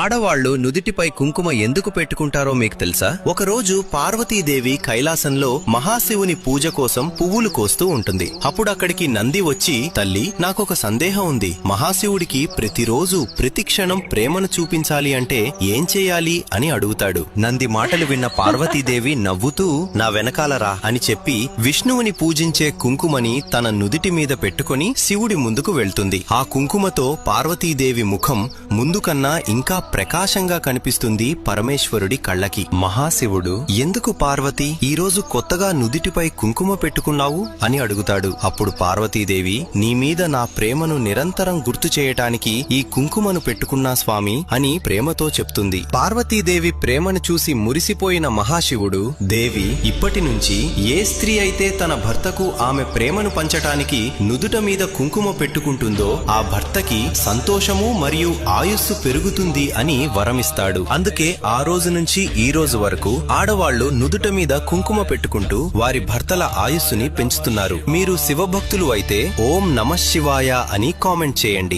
ఆడవాళ్లు నుదిటిపై కుంకుమ ఎందుకు పెట్టుకుంటారో మీకు తెలుసా? ఒకరోజు పార్వతీదేవి కైలాసంలో మహాశివుని పూజ కోసం పువ్వులు కోస్తూ ఉంటుంది. అప్పుడు అక్కడికి నంది వచ్చి, తల్లి, నాకొక సందేహం ఉంది. మహాశివుడికి ప్రతిరోజు ప్రతి క్షణం ప్రేమను చూపించాలి అంటే ఏం చేయాలి అని అడుగుతాడు. నంది మాటలు విన్న పార్వతీదేవి నవ్వుతూ, నా వెనకాల రా అని చెప్పి విష్ణువుని పూజించే కుంకుమని తన నుదిటి మీద పెట్టుకుని శివుడి ముందుకు వెళ్తుంది. ఆ కుంకుమతో పార్వతీదేవి ముఖం ముందు కన్నా ఇంకా ప్రకాశంగా కనిపిస్తుంది పరమేశ్వరుడి కళ్ళకి. మహాశివుడు, ఎందుకు పార్వతి, ఈరోజు కొత్తగా నుదిటిపై కుంకుమ పెట్టుకున్నావు అని అడుగుతాడు. అప్పుడు పార్వతీదేవి, నీ మీద నా ప్రేమను నిరంతరం గుర్తు చేయటానికి ఈ కుంకుమను పెట్టుకున్నా స్వామి అని ప్రేమతో చెప్తుంది. పార్వతీదేవి ప్రేమను చూసి మురిసిపోయిన మహాశివుడు, దేవి, ఇప్పటి నుంచి ఏ స్త్రీ అయితే తన భర్తకు ఆమె ప్రేమను పంచటానికి నుదుట మీద కుంకుమ పెట్టుకుంటుందో ఆ భర్తకి సంతోషము మరియు ఆయుస్సు పెరుగుతుంది అని వరమిస్తాడు. అందుకే ఆ రోజు నుంచి ఈ రోజు వరకు ఆడవాళ్లు నుదుట మీద కుంకుమ పెట్టుకుంటూ వారి భర్తల ఆయుస్సుని పెంచుతున్నారు. మీరు శివభక్తులు అయితే ఓం నమః శివాయ అని కామెంట్ చేయండి.